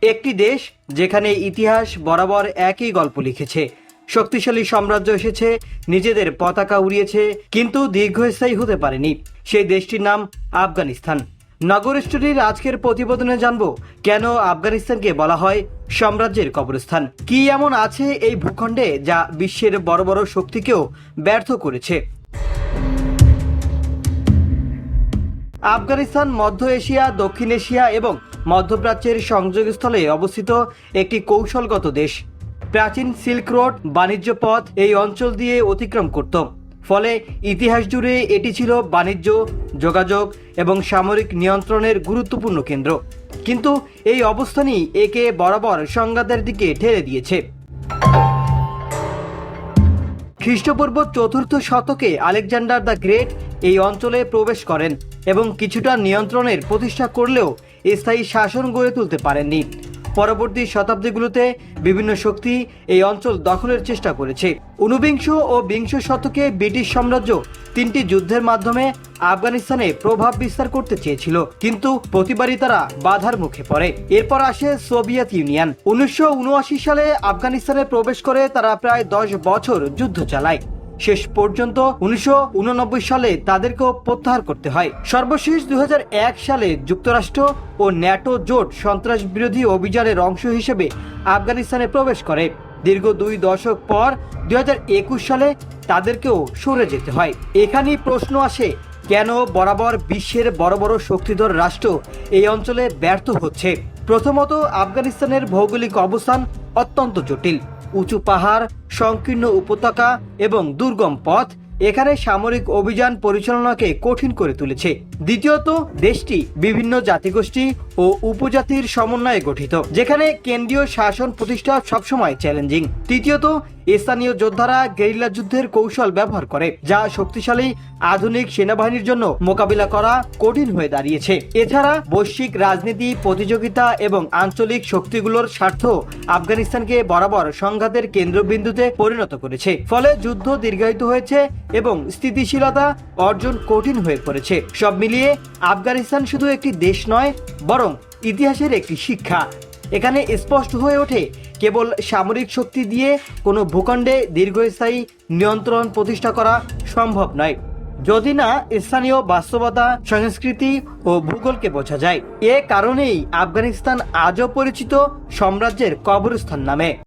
একটি দেশ যেখানে ইতিহাস বরাবর একই গল্প লিখেছে। শক্তিশালী সাম্রাজ্য এসেছে, নিজেদের পতাকা উড়িয়েছে, কিন্তু দীর্ঘস্থায়ী হতে পারেনি। সেই দেশটির নাম আফগানিস্তান। নগর স্টোরির আজকের প্রতিবেদনে জানবো কেন আফগানিস্তানকে বলা হয় সাম্রাজ্যের কবরস্থান। কি এমন আছে এই ভূখণ্ডে যা বিশ্বের বড় বড় শক্তিকেও ব্যর্থ করেছে। আফগানিস্তান মধ্য এশিয়া, দক্ষিণ এশিয়া এবং মধ্যপ্রাচ্যের সংযোগস্থলে অবস্থিত একটি কৌশলগত দেশ। প্রাচীন সিল্ক রোড বাণিজ্য পথ এই অঞ্চল দিয়ে অতিক্রম করত, ফলে ইতিহাস জুড়ে এটি ছিল বাণিজ্য, যোগাযোগ এবং সামরিক নিয়ন্ত্রণের গুরুত্বপূর্ণ কেন্দ্র। কিন্তু এই অবস্থানই একে বরাবর সংঘাতের দিকে ঠেলে দিয়েছে। খ্রিস্টপূর্ব ৪র্থ শতকে আলেকজান্ডার দ্য গ্রেট এই অঞ্চলে প্রবেশ করেন এবং কিছুটা নিয়ন্ত্রণের প্রতিষ্ঠা করলেও স্থায়ী শাসন গড়ে তুলতে পারেননি। পরবর্তী শতাব্দীগুলোতে বিভিন্ন শক্তি এই অঞ্চল দখলের চেষ্টা করেছে। ঊনবিংশ ও বিংশ শতকে ব্রিটিশ সাম্রাজ্য ৩টি যুদ্ধের মাধ্যমে আফগানিস্তানে প্রভাব বিস্তার করতে চেয়েছিল, কিন্তু প্রতিবারই তারা বাধার মুখে পড়ে। এরপর আসে সোভিয়েত ইউনিয়ন। ১৯৭৯ সালে আফগানিস্তানে প্রবেশ করে তারা প্রায় ১০ বছর যুদ্ধ চালায়। শেষ পর্যন্ত ১৯৮৯ সালে তাদেরকেও প্রত্যাহার করতে হয়। সর্বশেষ ২০০১ সালে যুক্তরাষ্ট্র ও ন্যাটো জোট সন্ত্রাস বিরোধী অভিযানের অংশ হিসেবে আফগানিস্তানে প্রবেশ করে। দীর্ঘ ২ দশক পর ২০২১ সালে তাদেরকেও সরে যেতে হয়। এখানেই প্রশ্ন আসে, কেন বরাবর বিশ্বের বড় বড় শক্তিধর রাষ্ট্র এই অঞ্চলে ব্যর্থ হচ্ছে। প্রথমত, আফগানিস্তানের ভৌগোলিক অবস্থান অত্যন্ত জটিল। উঁচু পাহাড়, সংকীর্ণ উপত্যকা এবং দুর্গম পথ এখানে সামরিক অভিযান পরিচালনাকে কঠিন করে তুলেছে। দ্বিতীয়ত, দেশটি বিভিন্ন জাতিগোষ্ঠী ও উপজাতির সমন্বয়ে গঠিত, যেখানে কেন্দ্রীয় শাসন প্রতিষ্ঠা সবসময় চ্যালেঞ্জিং। তৃতীয়ত, স্থানীয় যোদ্ধারা গেরিলা যুদ্ধের কৌশল ব্যবহার করে, যা শক্তিশালী আধুনিক সেনাবাহিনীর জন্য মোকাবিলা করা কঠিন হয়ে দাঁড়িয়েছে। এছাড়া বৈশ্বিক রাজনীতি, প্রতিযোগিতা এবং আঞ্চলিক শক্তিগুলোর স্বার্থ আফগানিস্তানকে বরাবর সংঘাতের কেন্দ্রবিন্দুতে পরিণত করেছে। ফলে যুদ্ধ দীর্ঘায়িত হয়েছে এবং স্থিতিশীলতা অর্জন কঠিন হয়ে পড়েছে। সব মিলিয়ে আফগানিস্তান শুধু একটি দেশ নয়, বরং ইতিহাসের একটি শিক্ষা। এখানে স্পষ্ট হয়ে ওঠে, কেবল সামরিক শক্তি দিয়ে কোনো ভূখণ্ডে দীর্ঘস্থায়ী নিয়ন্ত্রণ প্রতিষ্ঠা করা সম্ভব নয়, যদি না স্থানীয় বাস্তবতা, সংস্কৃতি ও ভূগোলকে বোঝা যায়। এ কারণেই আফগানিস্তান আজও পরিচিত সাম্রাজ্যের কবরস্থান নামে।